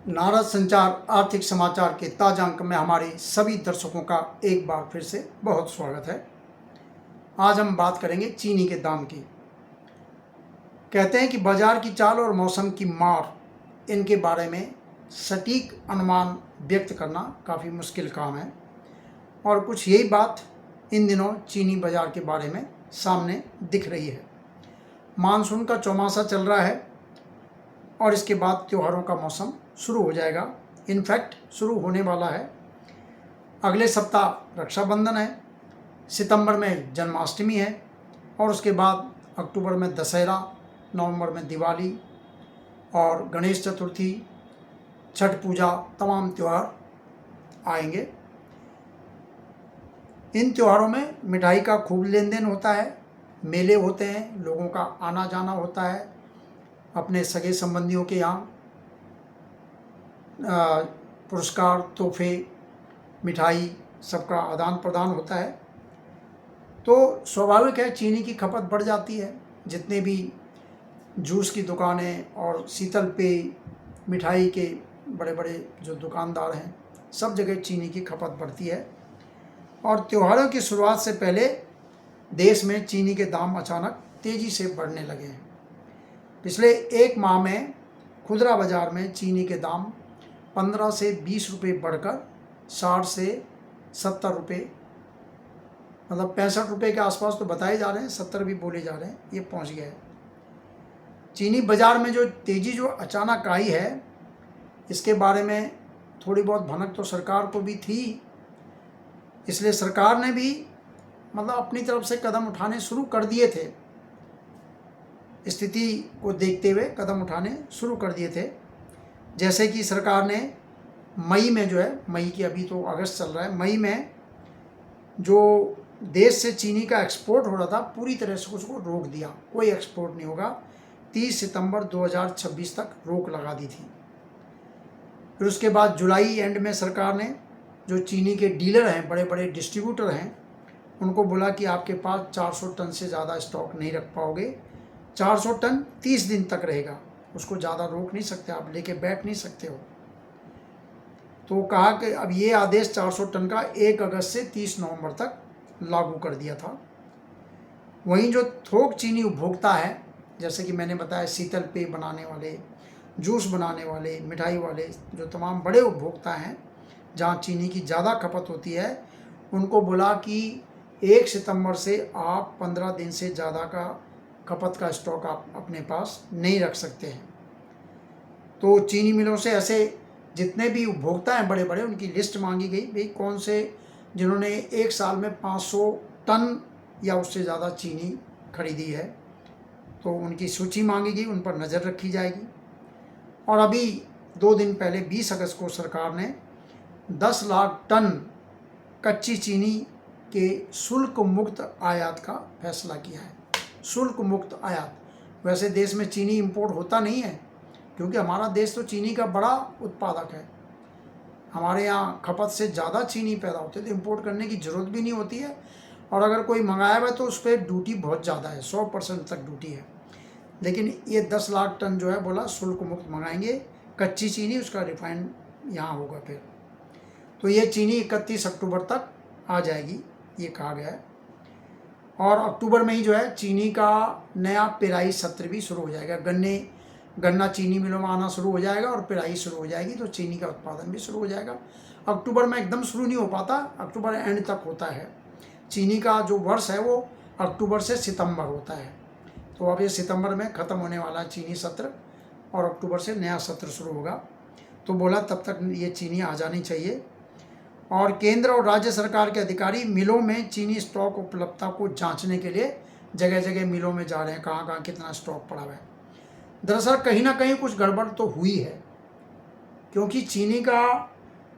नारद संचार आर्थिक समाचार के ताजा अंक में हमारे सभी दर्शकों का एक बार फिर से बहुत स्वागत है। आज हम बात करेंगे चीनी के दाम की। कहते हैं कि बाजार की चाल और मौसम की मार, इनके बारे में सटीक अनुमान व्यक्त करना काफ़ी मुश्किल काम है और कुछ यही बात इन दिनों चीनी बाजार के बारे में सामने दिख रही है। मानसून का चौमासा चल रहा है और इसके बाद त्योहारों का मौसम शुरू हो जाएगा। इनफैक्ट शुरू होने वाला है। अगले सप्ताह रक्षाबंधन है, सितंबर में जन्माष्टमी है और उसके बाद अक्टूबर में दशहरा, नवंबर में दिवाली और गणेश चतुर्थी, छठ पूजा, तमाम त्यौहार आएंगे। इन त्योहारों में मिठाई का खूब लेन देन होता है, मेले होते हैं, लोगों का आना जाना होता है, अपने सगे संबंधियों के यहाँ पुरस्कार, तोहफे, मिठाई सबका आदान प्रदान होता है। तो स्वाभाविक है चीनी की खपत बढ़ जाती है। जितने भी जूस की दुकानें और शीतल पेय, मिठाई के बड़े बड़े जो दुकानदार हैं, सब जगह चीनी की खपत बढ़ती है और त्योहारों की शुरुआत से पहले देश में चीनी के दाम अचानक तेज़ी से बढ़ने लगे हैं। पिछले एक माह में खुदरा बाज़ार में चीनी के दाम 15 से 20 रुपये बढ़कर 60 से 70 रुपये, मतलब 65 रुपये के आसपास तो बताए जा रहे हैं, 70 भी बोले जा रहे हैं, ये पहुंच गया है। चीनी बाज़ार में जो तेज़ी जो अचानक आई है, इसके बारे में थोड़ी बहुत भनक तो सरकार को भी थी, इसलिए सरकार ने भी मतलब अपनी तरफ से कदम उठाने शुरू कर दिए थे। स्थिति को देखते हुए कदम उठाने शुरू कर दिए थे। जैसे कि सरकार ने मई में जो है, मई की अभी तो अगस्त चल रहा है, मई में जो देश से चीनी का एक्सपोर्ट हो रहा था पूरी तरह से उसको रोक दिया। कोई एक्सपोर्ट नहीं होगा। 30 सितंबर 2026 तक रोक लगा दी थी। फिर उसके बाद जुलाई एंड में सरकार ने जो चीनी के डीलर हैं, बड़े बड़े डिस्ट्रीब्यूटर हैं, उनको बोला कि आपके पास 400 टन से ज़्यादा स्टॉक नहीं रख पाओगे। 400 टन 30 दिन तक रहेगा, उसको ज़्यादा रोक नहीं सकते, आप लेके बैठ नहीं सकते हो। तो कहा कि अब ये आदेश 400 टन का 1 अगस्त से 30 नवंबर तक लागू कर दिया था। वहीं जो थोक चीनी उपभोक्ता है, जैसे कि मैंने बताया, शीतल पेय बनाने वाले, जूस बनाने वाले, मिठाई वाले, जो तमाम बड़े उपभोक्ता हैं जहाँ चीनी की ज़्यादा खपत होती है, उनको बोला कि 1 सितंबर से आप 15 दिन से ज़्यादा का खपत का स्टॉक आप अपने पास नहीं रख सकते हैं। तो चीनी मिलों से ऐसे जितने भी उपभोक्ता हैं बड़े बड़े, उनकी लिस्ट मांगी गई, भाई कौन से जिन्होंने एक साल में 500 टन या उससे ज़्यादा चीनी खरीदी है, तो उनकी सूची मांगी गई, उन पर नज़र रखी जाएगी। और अभी 2 दिन पहले 20 अगस्त को सरकार ने 10 लाख टन कच्ची चीनी के शुल्क मुक्त आयात का फैसला किया है। शुल्क मुक्त आयात। वैसे देश में चीनी इंपोर्ट होता नहीं है, क्योंकि हमारा देश तो चीनी का बड़ा उत्पादक है। हमारे यहाँ खपत से ज़्यादा चीनी पैदा होती है, तो इंपोर्ट करने की ज़रूरत भी नहीं होती है। और अगर कोई मंगाया हुआ है तो उस पर ड्यूटी बहुत ज़्यादा है, 100% तक ड्यूटी है। लेकिन ये 10 लाख टन जो है बोला शुल्क मुक्त मंगाएंगे कच्ची चीनी, उसका रिफाइंड यहाँ होगा फिर। तो ये चीनी 31 अक्टूबर तक आ जाएगी, ये कहा गया है। और अक्टूबर में ही जो है चीनी का नया पेराई सत्र भी शुरू हो जाएगा। गन्ना चीनी मिलों में आना शुरू हो जाएगा और पेराई शुरू हो जाएगी, तो चीनी का उत्पादन भी शुरू हो जाएगा। अक्टूबर में एकदम शुरू नहीं हो पाता, अक्टूबर एंड तक होता है। चीनी का जो वर्ष है वो अक्टूबर से सितंबर होता है। तो अब ये सितंबर में ख़त्म होने वाला चीनी सत्र और अक्टूबर से नया सत्र शुरू होगा। तो बोला तब तक ये चीनी आ जानी चाहिए। और केंद्र और राज्य सरकार के अधिकारी मिलों में चीनी स्टॉक उपलब्धता को जांचने के लिए जगह जगह मिलों में जा रहे हैं, कहाँ कहाँ कितना स्टॉक पड़ा हुआ है। दरअसल कहीं ना कहीं कुछ गड़बड़ तो हुई है, क्योंकि चीनी का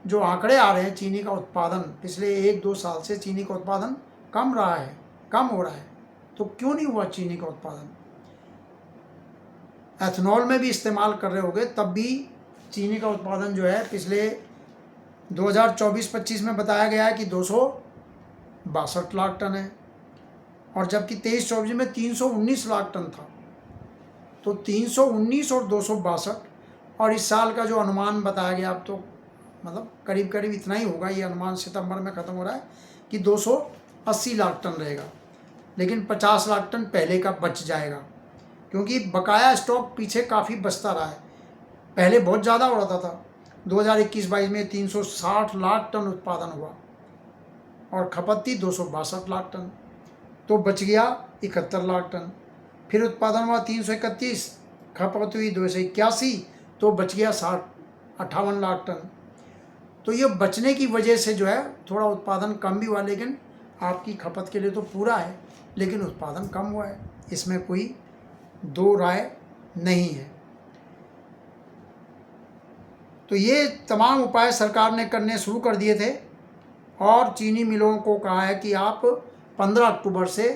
जो आंकड़े आ रहे हैं, चीनी का उत्पादन पिछले 1-2 साल से चीनी का उत्पादन कम रहा है, कम हो रहा है। तो क्यों नहीं हुआ चीनी का उत्पादन? एथनॉल में भी इस्तेमाल कर रहे होंगे, तब भी चीनी का उत्पादन जो है पिछले 2024-25 में बताया गया है कि 262 लाख टन है, और जबकि 23-24 में 319 लाख टन था। तो 319 और 262 और इस साल का जो अनुमान बताया गया, अब तो मतलब करीब करीब इतना ही होगा, ये अनुमान सितंबर में ख़त्म हो रहा है कि 280 लाख टन रहेगा, लेकिन 50 लाख टन पहले का बच जाएगा, क्योंकि बकाया स्टॉक पीछे काफ़ी बचता रहा है। पहले बहुत ज़्यादा हो रहा था, 2021-22 में 360 लाख टन उत्पादन हुआ और खपत थी 262 लाख टन, तो बच गया 71 लाख टन। फिर उत्पादन हुआ 331, खपत हुई 281, तो बच गया 58 लाख टन। तो ये बचने की वजह से जो है थोड़ा उत्पादन कम भी हुआ, लेकिन आपकी खपत के लिए तो पूरा है, लेकिन उत्पादन कम हुआ है, इसमें कोई दो राय नहीं है। तो ये तमाम उपाय सरकार ने करने शुरू कर दिए थे और चीनी मिलों को कहा है कि आप 15 अक्टूबर से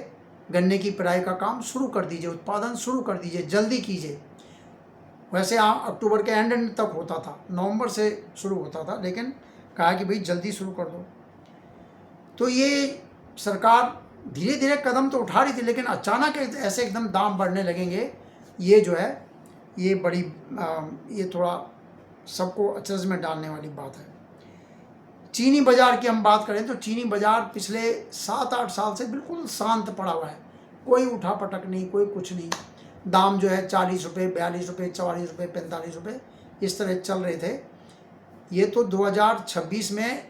गन्ने की पेराई का काम शुरू कर दीजिए, उत्पादन शुरू कर दीजिए, जल्दी कीजिए। वैसे अक्टूबर के एंड तक होता था, नवंबर से शुरू होता था, लेकिन कहा कि भाई जल्दी शुरू कर दो। तो ये सरकार धीरे धीरे कदम तो उठा रही थी, लेकिन अचानक ऐसे एकदम दाम बढ़ने लगेंगे, ये जो है ये बड़ी ये थोड़ा सबको अचरज में डालने वाली बात है। चीनी बाज़ार की हम बात करें तो चीनी बाज़ार पिछले 7-8 साल से बिल्कुल शांत पड़ा हुआ है, कोई उठा पटक नहीं, कोई कुछ नहीं। दाम जो है 40 रुपये, 42 रुपये, 44 रुपये, 45 रुपये इस तरह चल रहे थे। ये तो 2026 में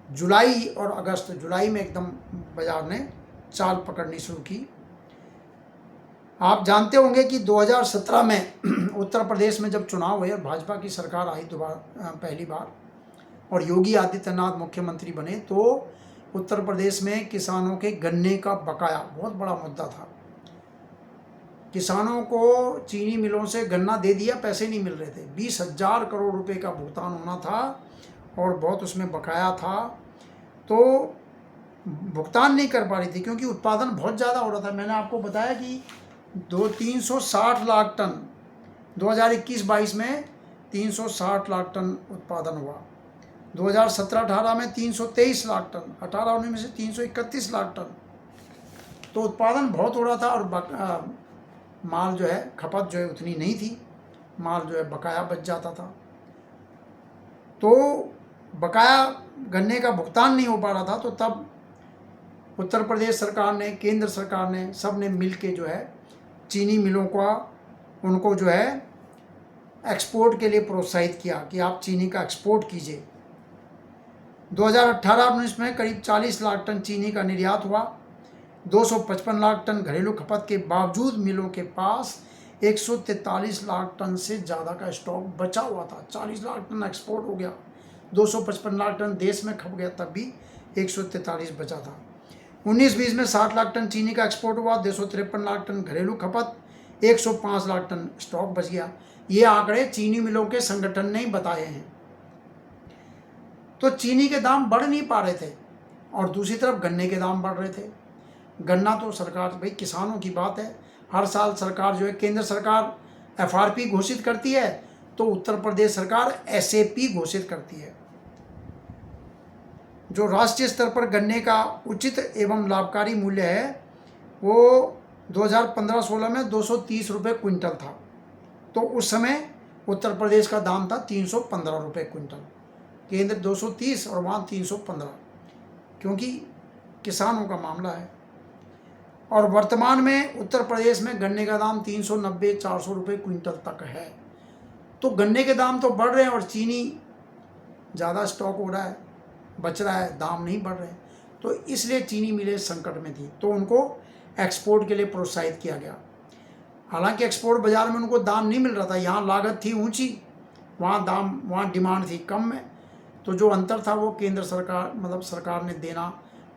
जुलाई और अगस्त, जुलाई में एकदम बाज़ार ने चाल पकड़नी शुरू की। आप जानते होंगे कि 2017 में उत्तर प्रदेश में जब चुनाव हुए और भाजपा की सरकार आई दोबारा पहली बार और योगी आदित्यनाथ मुख्यमंत्री बने, तो उत्तर प्रदेश में किसानों के गन्ने का बकाया बहुत बड़ा मुद्दा था। किसानों को चीनी मिलों से गन्ना दे दिया, पैसे नहीं मिल रहे थे, 20,000 करोड़ रुपए का भुगतान होना था और बहुत उसमें बकाया था, तो भुगतान नहीं कर पा रही थी क्योंकि उत्पादन बहुत ज़्यादा हो रहा था। मैंने आपको बताया कि 360 लाख टन 2021-22 में 360 लाख टन उत्पादन हुआ, 2017-18 में 323 लाख टन, 18-19 में से 331 लाख टन, तो उत्पादन बहुत हो रहा था और माल जो है खपत जो है उतनी नहीं थी, माल जो है बकाया बच जाता था। तो बकाया गन्ने का भुगतान नहीं हो पा रहा था, तो तब उत्तर प्रदेश सरकार ने, केंद्र सरकार ने, सब ने मिल के जो है चीनी मिलों का, उनको जो है एक्सपोर्ट के लिए प्रोत्साहित किया कि आप चीनी का एक्सपोर्ट कीजिए। 2018-19 में करीब 40 लाख टन चीनी का निर्यात हुआ, 255 लाख टन घरेलू खपत के बावजूद मिलों के पास 143 लाख टन से ज़्यादा का स्टॉक बचा हुआ था। 40 लाख टन एक्सपोर्ट हो गया, 255 लाख टन देश में खप गया, तब भी 143 बचा था। 19-20 में 60 लाख टन चीनी का एक्सपोर्ट हुआ, 253 लाख टन घरेलू खपत, 105 लाख टन स्टॉक बच गया। ये आंकड़े चीनी मिलों के संगठन ने ही बताए हैं। तो चीनी के दाम बढ़ नहीं पा रहे थे और दूसरी तरफ गन्ने के दाम बढ़ रहे थे। गन्ना तो सरकार, भाई किसानों की बात है, हर साल सरकार जो है, केंद्र सरकार FRP घोषित करती है तो उत्तर प्रदेश सरकार SAP घोषित करती है। जो राष्ट्रीय स्तर पर गन्ने का उचित एवं लाभकारी मूल्य है वो 2015-16 में 230 रुपये क्विंटल था, तो उस समय उत्तर प्रदेश का दाम था 315 रुपये क्विंटल। केंद्र 230 और वहाँ 315, क्योंकि किसानों का मामला है। और वर्तमान में उत्तर प्रदेश में गन्ने का दाम 390-400 रुपये क्विंटल तक है। तो गन्ने के दाम तो बढ़ रहे हैं और चीनी ज़्यादा स्टॉक हो रहा है, बच रहा है, दाम नहीं बढ़ रहे, तो इसलिए चीनी मिलें संकट में थी, तो उनको एक्सपोर्ट के लिए प्रोत्साहित किया गया। हालांकि एक्सपोर्ट बाज़ार में उनको दाम नहीं मिल रहा था, यहाँ लागत थी ऊंची, वहाँ डिमांड थी कम में, तो जो अंतर था वो केंद्र सरकार, मतलब सरकार ने देना,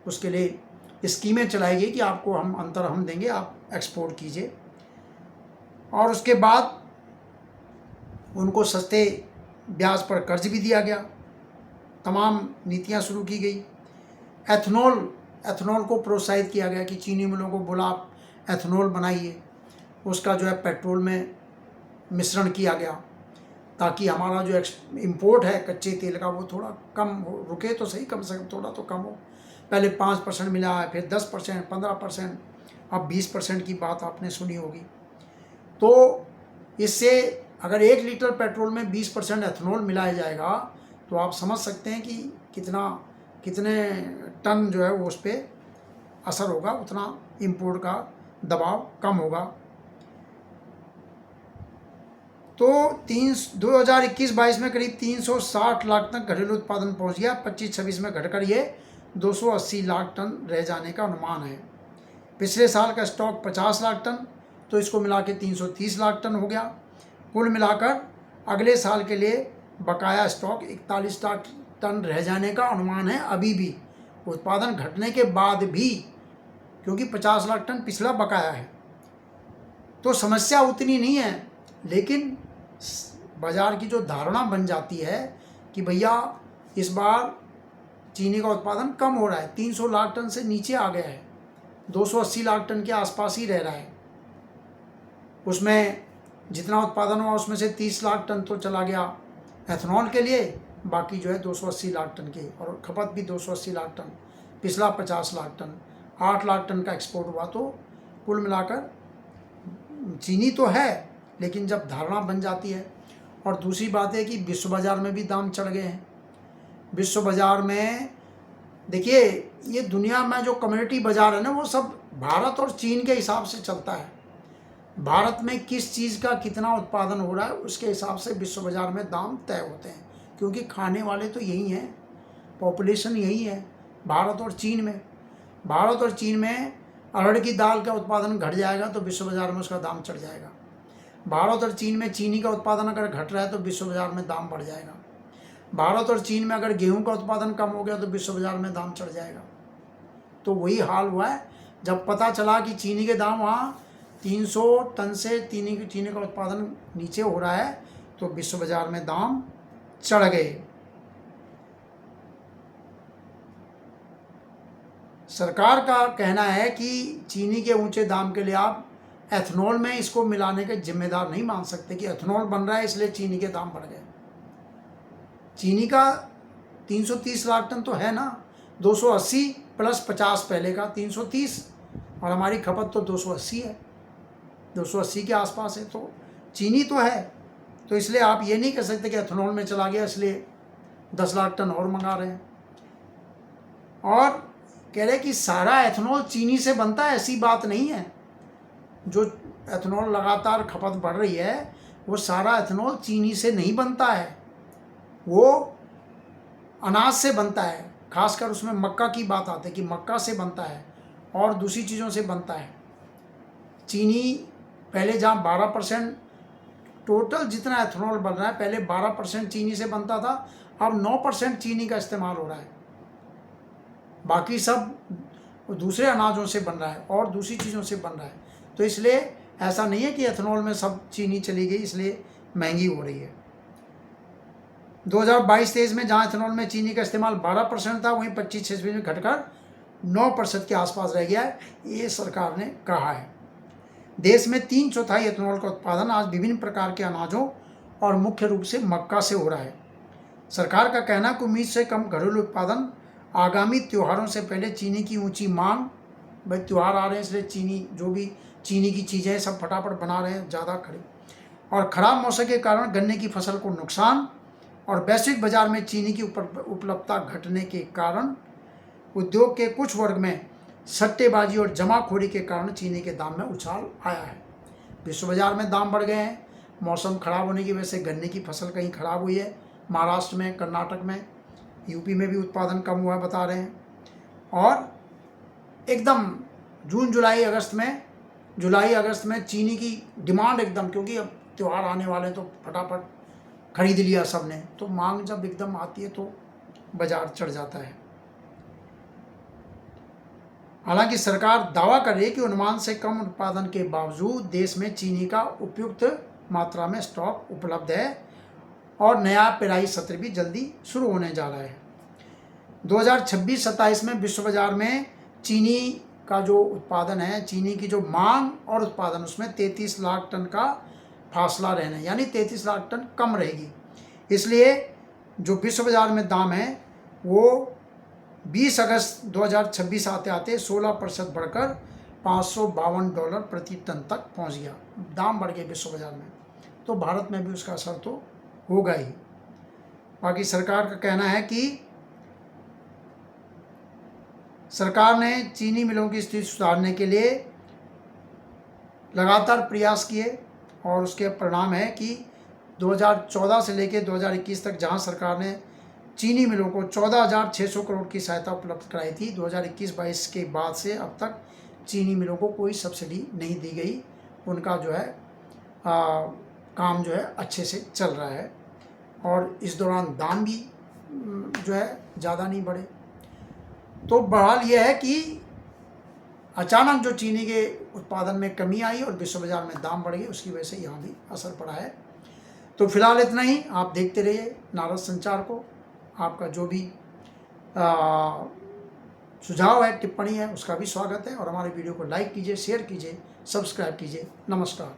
उसके लिए स्कीमें चलाई गई कि आपको हम अंतर हम देंगे, आप एक्सपोर्ट कीजिए। और उसके बाद उनको सस्ते ब्याज पर कर्ज भी दिया गया, तमाम नीतियां शुरू की गई। एथनॉल को प्रोत्साहित किया गया कि चीनी मिलों को बोला आप एथनॉल बनाइए, उसका जो है पेट्रोल में मिश्रण किया गया ताकि हमारा जो इंपोर्ट है कच्चे तेल का वो थोड़ा कम हो, रुके तो सही, कम से कम थोड़ा तो कम हो। पहले 5% मिला है, फिर 10%, 15%, अब 20% की बात आपने सुनी होगी। तो इससे अगर 1 लीटर पेट्रोल में 20% एथेनॉल मिलाया जाएगा तो आप समझ सकते हैं कि कितने टन जो है वो उस पर असर होगा, उतना इंपोर्ट का दबाव कम होगा। तो 2021-22 में करीब 360 लाख तक घरेलू उत्पादन पहुंच गया। 25-26 में घटकर ये 280 लाख टन रह जाने का अनुमान है। पिछले साल का स्टॉक 50 लाख टन, तो इसको मिला के 330 लाख टन हो गया। कुल मिलाकर अगले साल के लिए बकाया स्टॉक 41 लाख टन रह जाने का अनुमान है अभी भी, उत्पादन घटने के बाद भी, क्योंकि 50 लाख टन पिछला बकाया है। तो समस्या उतनी नहीं है, लेकिन बाज़ार की जो धारणा बन जाती है कि भैया इस बार चीनी का उत्पादन कम हो रहा है, 300 लाख टन से नीचे आ गया है, 280 लाख टन के आसपास ही रह रहा है। उसमें जितना उत्पादन हुआ उसमें से 30 लाख टन तो चला गया एथेनॉल के लिए, बाकी जो है 280 लाख टन के, और खपत भी 280 लाख टन, पिछला 50 लाख टन, 8 लाख टन का एक्सपोर्ट हुआ। तो कुल मिलाकर चीनी तो है, लेकिन जब धारणा बन जाती है। और दूसरी बात है कि विश्व बाज़ार में भी दाम चढ़ गए हैं। विश्व बाज़ार में देखिए, ये दुनिया में जो कम्युनिटी बाज़ार है ना, वो सब भारत और चीन के हिसाब से चलता है। भारत में किस चीज़ का कितना उत्पादन हो रहा है उसके हिसाब से विश्व बाज़ार में दाम तय होते हैं, क्योंकि खाने वाले तो यही हैं, पॉपुलेशन यही है भारत और चीन में। भारत और चीन में अरहर की दाल का उत्पादन घट जाएगा तो विश्व बाज़ार में उसका दाम चढ़ जाएगा। भारत और चीन में चीनी का उत्पादन अगर घट रहा है तो विश्व बाज़ार में दाम बढ़ जाएगा। भारत और चीन में अगर गेहूं का उत्पादन कम हो गया तो विश्व बाज़ार में दाम चढ़ जाएगा। तो वही हाल हुआ है। जब पता चला कि चीनी के दाम वहाँ 300 टन से चीनी का उत्पादन नीचे हो रहा है तो विश्व बाज़ार में दाम चढ़ गए। सरकार का कहना है कि चीनी के ऊंचे दाम के लिए आप एथेनॉल में इसको मिलाने के जिम्मेदार नहीं मान सकते कि एथेनॉल बन रहा है इसलिए चीनी के दाम बढ़ गए। चीनी का 330 लाख टन तो है ना, 280 प्लस 50 पहले का 330, और हमारी खपत तो 280 है, 280 के आसपास है। तो चीनी तो है, तो इसलिए आप ये नहीं कह सकते कि एथेनॉल में चला गया इसलिए 10 लाख टन और मंगा रहे हैं। और कह रहे कि सारा एथेनॉल चीनी से बनता है, ऐसी बात नहीं है। जो एथेनॉल लगातार खपत बढ़ रही है वो सारा एथेनॉल चीनी से नहीं बनता है, वो अनाज से बनता है। खासकर उसमें मक्का की बात आती है कि मक्का से बनता है और दूसरी चीज़ों से बनता है। चीनी पहले जहाँ 12% टोटल जितना एथेनॉल बन रहा है, पहले 12% चीनी से बनता था, अब 9% चीनी का इस्तेमाल हो रहा है। बाकी सब दूसरे अनाजों से बन रहा है और दूसरी चीज़ों से बन रहा है। तो इसलिए ऐसा नहीं है कि एथेनॉल में सब चीनी चली गई इसलिए महंगी हो रही है। 2022-23 में जहाँ एथेनॉल में चीनी का इस्तेमाल 12% था, वहीं 25-26 में घटकर 9% के आसपास रह गया है, ये सरकार ने कहा है। देश में 3/4 एथेनॉल का उत्पादन आज विभिन्न प्रकार के अनाजों और मुख्य रूप से मक्का से हो रहा है। सरकार का कहना है कि उम्मीद से कम घरेलू उत्पादन, आगामी त्योहारों से पहले चीनी की ऊंची मांग, भाई त्यौहार आ रहे हैं इसलिए चीनी, जो भी चीनी की चीज़ें सब फटाफट बना रहे हैं ज़्यादा खरीद, और ख़राब मौसम के कारण गन्ने की फसल को नुकसान, और वैश्विक बाजार में चीनी की उपलब्धता घटने के कारण उद्योग के कुछ वर्ग में सट्टेबाजी और जमाखोरी के कारण चीनी के दाम में उछाल आया है। विश्व बाजार में दाम बढ़ गए हैं। मौसम खराब होने की वजह से गन्ने की फसल कहीं खराब हुई है, महाराष्ट्र में, कर्नाटक में, यूपी में भी उत्पादन कम हुआ बता रहे हैं। और एकदम जुलाई अगस्त में चीनी की डिमांड एकदम, क्योंकि अब त्यौहार आने वाले तो फटाफट खरीद लिया सब ने, तो मांग जब एकदम आती है तो बाजार चढ़ जाता है। हालांकि सरकार दावा कर रही है कि अनुमान से कम उत्पादन के बावजूद देश में चीनी का उपयुक्त मात्रा में स्टॉक उपलब्ध है और नया पेराई सत्र भी जल्दी शुरू होने जा रहा है। 2026-27 में विश्व बाजार में चीनी का जो उत्पादन है, चीनी की जो मांग और उत्पादन, उसमें 33 लाख टन का फासला रहना है, यानी 33 लाख टन कम रहेगी। इसलिए जो विश्व बाजार में दाम है वो 20 अगस्त 2026 आते आते 16% बढ़कर $552 प्रति टन तक पहुंच गया। दाम बढ़ गए विश्व बाजार में। तो भारत में भी उसका असर तो होगा ही। बाकी सरकार का कहना है कि सरकार ने चीनी मिलों की स्थिति सुधारने के लिए लगातार प्रयास किए और उसके परिणाम है कि 2014 से लेकर 2021 तक जहां सरकार ने चीनी मिलों को 14,600 करोड़ की सहायता उपलब्ध कराई थी, 2021-22 के बाद से अब तक चीनी मिलों को कोई सब्सिडी नहीं दी गई। उनका जो है काम जो है अच्छे से चल रहा है और इस दौरान दाम भी जो है ज़्यादा नहीं बढ़े। तो बहरहाल ये है कि अचानक जो चीनी के उत्पादन में कमी आई और विश्व बाजार में दाम बढ़ गए, उसकी वजह से यहाँ भी असर पड़ा है। तो फिलहाल इतना ही। आप देखते रहिए नारद संचार को। आपका जो भी सुझाव है, टिप्पणी है, उसका भी स्वागत है और हमारे वीडियो को लाइक कीजिए, शेयर कीजिए, सब्सक्राइब कीजिए। नमस्कार।